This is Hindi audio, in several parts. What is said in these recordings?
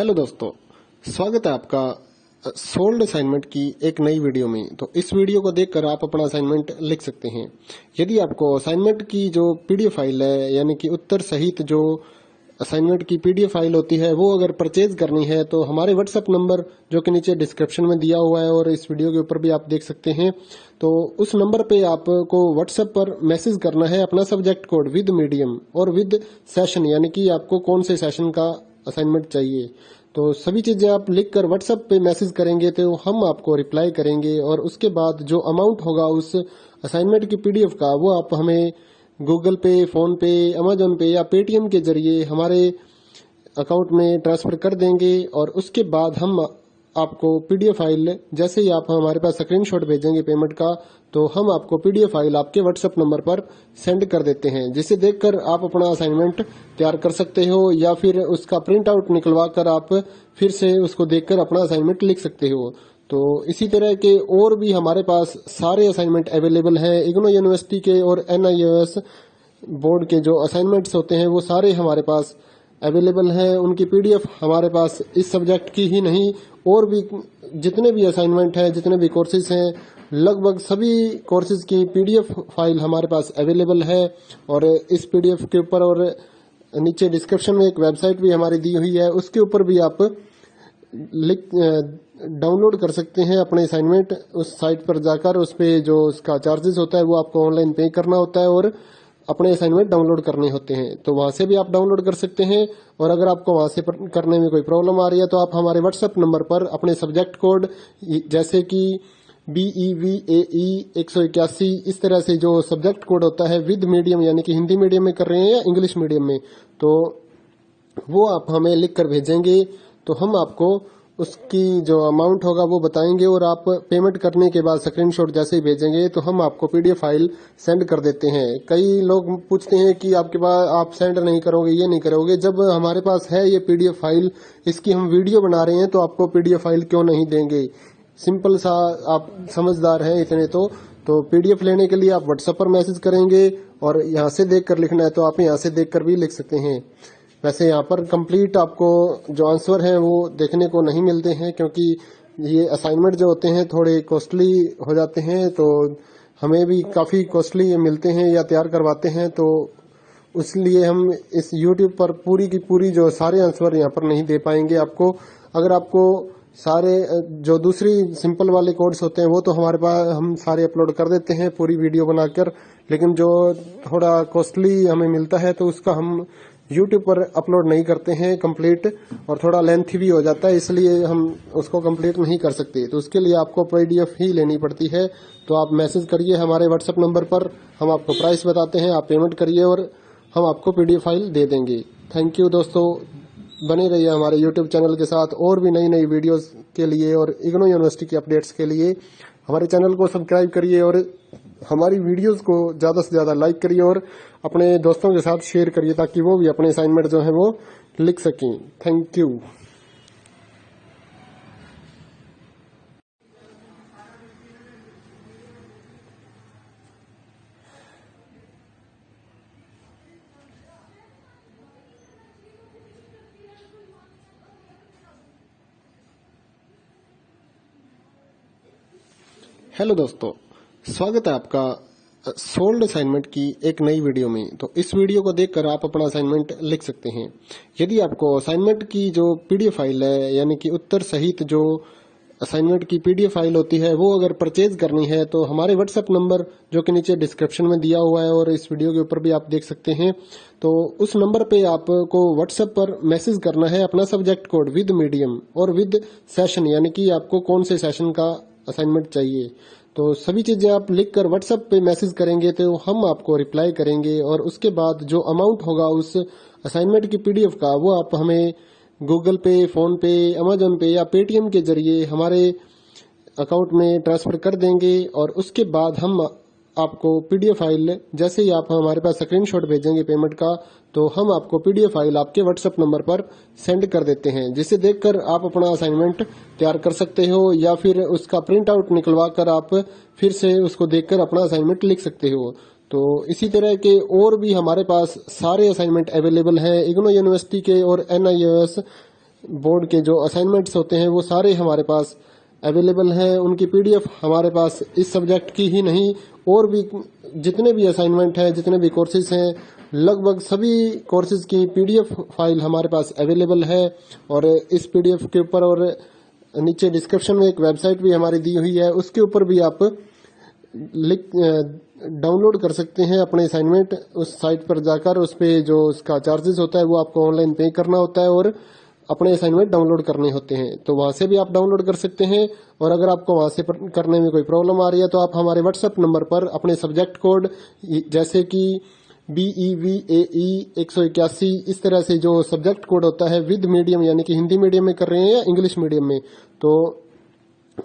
हेलो दोस्तों, स्वागत है आपका सोल्ड असाइनमेंट की एक नई वीडियो में। तो इस वीडियो को देखकर आप अपना असाइनमेंट लिख सकते हैं। यदि आपको असाइनमेंट की जो पीडीएफ फाइल है, यानी कि उत्तर सहित जो असाइनमेंट की पीडीएफ फाइल होती है, वो अगर परचेज करनी है तो हमारे व्हाट्सएप नंबर जो कि नीचे डिस्क्रिप्शन में दिया हुआ है और इस वीडियो के ऊपर भी आप देख सकते हैं, तो उस नंबर पे आपको व्हाट्सएप पर मैसेज करना है अपना सब्जेक्ट कोड विद मीडियम और विद सेशन, यानी कि आपको कौन से सेशन का असाइनमेंट चाहिए। तो सभी चीजें आप लिखकर व्हाट्सएप पे मैसेज करेंगे तो हम आपको रिप्लाई करेंगे और उसके बाद जो अमाउंट होगा उस असाइनमेंट की पीडीएफ का, वो आप हमें गूगल पे, फोन पे, अमेजोन पे या पेटीएम के जरिए हमारे अकाउंट में ट्रांसफर कर देंगे। और उसके बाद हम आपको पीडीएफ फाइल, जैसे ही आप हमारे पास स्क्रीनशॉट भेजेंगे पेमेंट का, तो हम आपको पीडीएफ फाइल आपके व्हाट्सएप नंबर पर सेंड कर देते हैं, जिसे देखकर आप अपना असाइनमेंट तैयार कर सकते हो या फिर उसका प्रिंट आउट निकलवा कर आप फिर से उसको देखकर अपना असाइनमेंट लिख सकते हो। तो इसी तरह के और भी हमारे पास सारे असाइनमेंट अवेलेबल हैं। इग्नो यूनिवर्सिटी के और एनआईओएस बोर्ड के जो असाइनमेंट्स होते हैं वो सारे हमारे पास अवेलेबल हैं। उनकी पीडीएफ हमारे पास इस सब्जेक्ट की ही नहीं, और भी जितने भी असाइनमेंट हैं, जितने भी कोर्सेज हैं, लगभग सभी कोर्सेज की पीडीएफ फाइल हमारे पास अवेलेबल है। और इस पीडीएफ के ऊपर और नीचे डिस्क्रिप्शन में एक वेबसाइट भी हमारी दी हुई है, उसके ऊपर भी आप डाउनलोड कर सकते हैं अपने असाइनमेंट। उस साइट पर जाकर उस पे जो उसका चार्जेस होता है वो आपको ऑनलाइन पे करना होता है और अपने असाइनमेंट डाउनलोड करने होते हैं, तो वहां से भी आप डाउनलोड कर सकते हैं। और अगर आपको वहां से करने में कोई प्रॉब्लम आ रही है तो आप हमारे व्हाट्सएप नंबर पर अपने सब्जेक्ट कोड, जैसे कि BEVAE 181, इस तरह से जो सब्जेक्ट कोड होता है विद मीडियम, यानी कि हिंदी मीडियम में कर रहे हैं या इंग्लिश मीडियम में, तो वो आप हमें लिख कर भेजेंगे तो हम आपको उसकी जो अमाउंट होगा वो बताएंगे। और आप पेमेंट करने के बाद स्क्रीनशॉट जैसे ही भेजेंगे तो हम आपको पीडीएफ फाइल सेंड कर देते हैं। कई लोग पूछते हैं कि आपके पास आप सेंड नहीं करोगे, ये नहीं करोगे। जब हमारे पास है ये पीडीएफ फाइल, इसकी हम वीडियो बना रहे हैं, तो आपको पीडीएफ फाइल क्यों नहीं देंगे। सिंपल सा, आप समझदार हैं इतने तो पीडीएफ लेने के लिए आप व्हाट्सएप पर मैसेज करेंगे और यहाँ से देख कर लिखना है तो आप यहाँ से देख कर भी लिख सकते हैं। वैसे यहाँ पर कंप्लीट आपको जो आंसर है वो देखने को नहीं मिलते हैं, क्योंकि ये असाइनमेंट जो होते हैं थोड़े कॉस्टली हो जाते हैं, तो हमें भी काफ़ी कॉस्टली मिलते हैं या तैयार करवाते हैं, तो इसलिए हम इस यूट्यूब पर पूरी की पूरी जो सारे आंसर यहाँ पर नहीं दे पाएंगे आपको। अगर आपको सारे जो दूसरी सिंपल वाले कोड्स होते हैं वो तो हमारे पास हम सारे अपलोड कर देते हैं पूरी वीडियो बनाकर, लेकिन जो थोड़ा कॉस्टली हमें मिलता है तो उसका हम YouTube पर अपलोड नहीं करते हैं कंप्लीट, और थोड़ा लेंथी भी हो जाता है, इसलिए हम उसको कंप्लीट नहीं कर सकते। तो उसके लिए आपको पीडीएफ ही लेनी पड़ती है। तो आप मैसेज करिए हमारे व्हाट्सएप नंबर पर, हम आपको प्राइस बताते हैं, आप पेमेंट करिए और हम आपको पीडीएफ फाइल दे देंगे। थैंक यू दोस्तों, बने रहिए हमारे यूट्यूब चैनल के साथ और भी नई नई वीडियोस के लिए और इग्नो यूनिवर्सिटी की अपडेट्स के लिए हमारे चैनल को सब्सक्राइब करिए और हमारी वीडियोस को ज़्यादा से ज़्यादा लाइक करिए और अपने दोस्तों के साथ शेयर करिए, ताकि वो भी अपने असाइनमेंट जो है वो लिख सकें। Thank you. हेलो दोस्तों, स्वागत है आपका सोल्ड असाइनमेंट की एक नई वीडियो में। तो इस वीडियो को देखकर आप अपना असाइनमेंट लिख सकते हैं। यदि आपको असाइनमेंट की जो पीडीएफ फाइल है, यानी कि उत्तर सहित जो असाइनमेंट की पीडीएफ फाइल होती है, वो अगर परचेज करनी है तो हमारे व्हाट्सएप नंबर जो कि नीचे डिस्क्रिप्शन में दिया हुआ है और इस वीडियो के ऊपर भी आप देख सकते हैं, तो उस नंबर पे आपको व्हाट्सएप पर मैसेज करना है अपना सब्जेक्ट कोड विद मीडियम और विद सेशन, यानी कि आपको कौन से सेशन का असाइनमेंट चाहिए। तो सभी चीजें आप लिखकर व्हाट्सएप पे मैसेज करेंगे तो हम आपको रिप्लाई करेंगे और उसके बाद जो अमाउंट होगा उस असाइनमेंट की पीडीएफ का, वो आप हमें गूगल पे, फोन पे, अमेजोन पे या पेटीएम के जरिए हमारे अकाउंट में ट्रांसफर कर देंगे। और उसके बाद हम आपको पीडीएफ फाइल, जैसे ही आप हमारे पास स्क्रीनशॉट भेजेंगे पेमेंट का, तो हम आपको पीडीएफ फाइल आपके व्हाट्सएप नंबर पर सेंड कर देते हैं, जिसे देखकर आप अपना असाइनमेंट तैयार कर सकते हो या फिर उसका प्रिंट आउट निकलवा कर आप फिर से उसको देखकर अपना असाइनमेंट लिख सकते हो। तो इसी तरह के और भी हमारे पास सारे असाइनमेंट अवेलेबल हैं। इग्नो यूनिवर्सिटी के और एनआईओएस बोर्ड के जो असाइनमेंट्स होते हैं वो सारे हमारे पास अवेलेबल हैं। उनकी पीडीएफ हमारे पास इस सब्जेक्ट की ही नहीं और भी जितने भी असाइनमेंट हैं, जितने भी कोर्सेज हैं, लगभग सभी कोर्सेज की पीडीएफ फाइल हमारे पास अवेलेबल है। और इस पीडीएफ के ऊपर और नीचे डिस्क्रिप्शन में एक वेबसाइट भी हमारी दी हुई है, उसके ऊपर भी आप डाउनलोड कर सकते हैं अपने असाइनमेंट। उस साइट पर जाकर उस पे जो उसका चार्जेस होता है वो आपको ऑनलाइन पे करना होता है और अपने असाइनमेंट डाउनलोड करने होते हैं, तो वहां से भी आप डाउनलोड कर सकते हैं। और अगर आपको वहां से करने में कोई प्रॉब्लम आ रही है तो आप हमारे व्हाट्सएप नंबर पर अपने सब्जेक्ट कोड जैसे कि BEVAE 181 इस तरह से जो सब्जेक्ट कोड होता है विद मीडियम यानी कि हिंदी मीडियम में कर रहे हैं या इंग्लिश मीडियम में, तो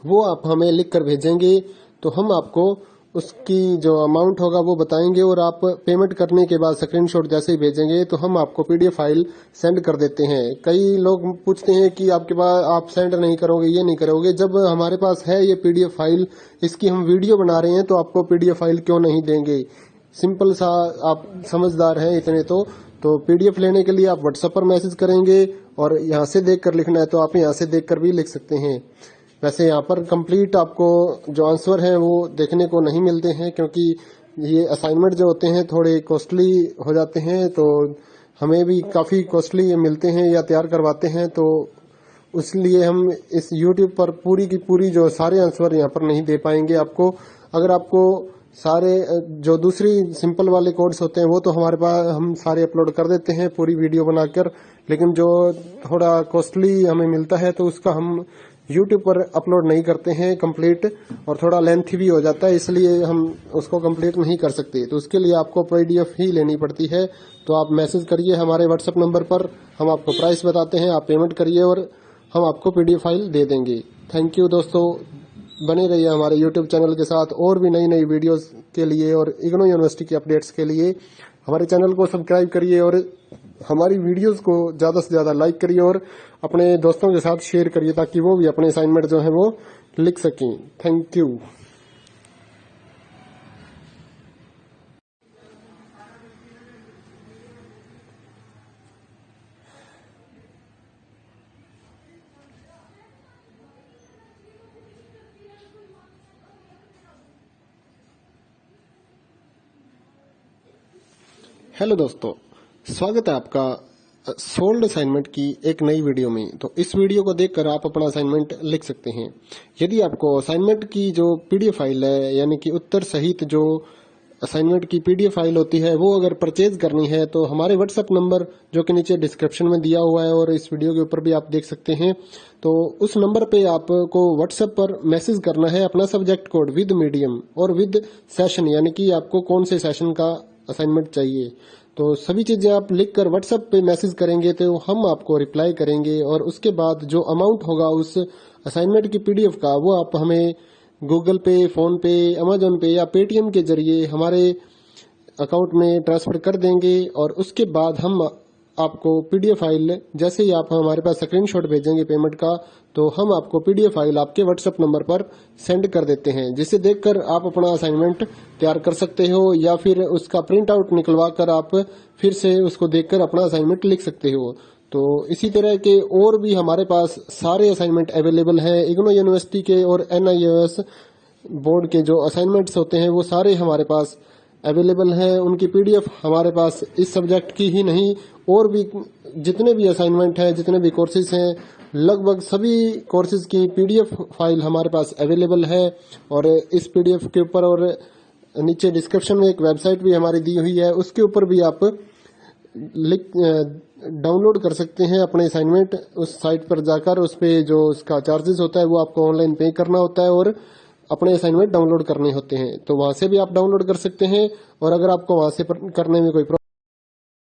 वो आप हमें लिख कर भेजेंगे तो हम आपको उसकी जो अमाउंट होगा वो बताएंगे और आप पेमेंट करने के बाद स्क्रीनशॉट जैसे ही भेजेंगे तो हम आपको पीडीएफ फाइल सेंड कर देते हैं। कई लोग पूछते हैं कि आपके पास आप सेंड नहीं करोगे, ये नहीं करोगे। जब हमारे पास है ये पीडीएफ फाइल, इसकी हम वीडियो बना रहे हैं तो आपको पीडीएफ फाइल क्यों नहीं देंगे। सिंपल सा, आप समझदार हैं इतने तो पीडीएफ लेने के लिए आप व्हाट्सएप पर मैसेज करेंगे और यहाँ से देख कर लिखना है तो आप यहाँ से देख कर भी लिख सकते हैं। वैसे यहाँ पर कंप्लीट आपको जो आंसर है वो देखने को नहीं मिलते हैं क्योंकि ये असाइनमेंट जो होते हैं थोड़े कॉस्टली हो जाते हैं, तो हमें भी काफ़ी कॉस्टली मिलते हैं या तैयार करवाते हैं, तो इसलिए हम इस यूट्यूब पर पूरी की पूरी जो सारे आंसर यहाँ पर नहीं दे पाएंगे आपको। अगर आपको सारे जो दूसरी सिंपल वाले कोड्स होते हैं वो तो हमारे पास हम सारे अपलोड कर देते हैं पूरी वीडियो बनाकर, लेकिन जो थोड़ा कॉस्टली हमें मिलता है तो उसका हम यूट्यूब पर अपलोड नहीं करते हैं कंप्लीट, और थोड़ा लेंथी भी हो जाता है इसलिए हम उसको कंप्लीट नहीं कर सकते। तो उसके लिए आपको पीडीएफ ही लेनी पड़ती है। तो आप मैसेज करिए हमारे व्हाट्सएप नंबर पर, हम आपको प्राइस बताते हैं, आप पेमेंट करिए और हम आपको पीडीएफ फाइल दे देंगे। थैंक यू दोस्तों, बने रहिए हमारे यूट्यूब चैनल के साथ और भी नई नई वीडियोस के लिए और इग्नू यूनिवर्सिटी की अपडेट्स के लिए हमारे चैनल को सब्सक्राइब करिए और हमारी वीडियोस को ज़्यादा से ज़्यादा लाइक करिए और अपने दोस्तों के साथ शेयर करिए ताकि वो भी अपने असाइनमेंट जो है वो लिख सकें। Thank you. हेलो दोस्तों, स्वागत है आपका सोल्ड असाइनमेंट की एक नई वीडियो में। तो इस वीडियो को देखकर आप अपना असाइनमेंट लिख सकते हैं। यदि आपको असाइनमेंट की जो पीडीएफ फाइल है यानी कि उत्तर सहित जो असाइनमेंट की पीडीएफ फाइल होती है वो अगर परचेज करनी है तो हमारे व्हाट्सएप नंबर जो कि नीचे डिस्क्रिप्शन में दिया हुआ है और इस वीडियो के ऊपर भी आप देख सकते हैं, तो उस नंबर पे आपको व्हाट्सएप पर मैसेज करना है अपना सब्जेक्ट कोड विद मीडियम और विद सेशन यानी कि आपको कौन से सेशन का असाइनमेंट चाहिए। तो सभी चीजें आप लिखकर व्हाट्सएप पे मैसेज करेंगे तो हम आपको रिप्लाई करेंगे और उसके बाद जो अमाउंट होगा उस असाइनमेंट की पीडीएफ का वो आप हमें गूगल पे, फोन पे, अमेजोन पे या पेटीएम के जरिए हमारे अकाउंट में ट्रांसफर कर देंगे। और उसके बाद हम आपको पीडीएफ फाइल जैसे ही आप हमारे पास स्क्रीनशॉट भेजेंगे पेमेंट का, तो हम आपको पीडीएफ फाइल आपके व्हाट्सएप नंबर पर सेंड कर देते हैं, जिसे देखकर आप अपना असाइनमेंट तैयार कर सकते हो या फिर उसका प्रिंट आउट निकलवा कर आप फिर से उसको देखकर अपना असाइनमेंट लिख सकते हो। तो इसी तरह के और भी हमारे पास सारे असाइनमेंट अवेलेबल हैं। इग्नू यूनिवर्सिटी के और NIOS बोर्ड के जो असाइनमेंट्स होते हैं वो सारे हमारे पास अवेलेबल हैं। उनकी पीडीएफ हमारे पास इस सब्जेक्ट की ही नहीं और भी जितने भी असाइनमेंट हैं, जितने भी कोर्सेज हैं, लगभग सभी कोर्सेज की पीडीएफ फाइल हमारे पास अवेलेबल है। और इस पीडीएफ के ऊपर और नीचे डिस्क्रिप्शन में एक वेबसाइट भी हमारी दी हुई है, उसके ऊपर भी आप डाउनलोड कर सकते हैं अपने असाइनमेंट। उस साइट पर जाकर उस पे जो उसका चार्जेस होता है वो आपको ऑनलाइन पे करना होता है और अपने असाइनमेंट डाउनलोड करने होते हैं, तो वहां से भी आप डाउनलोड कर सकते हैं। और अगर आपको वहां से करने में कोई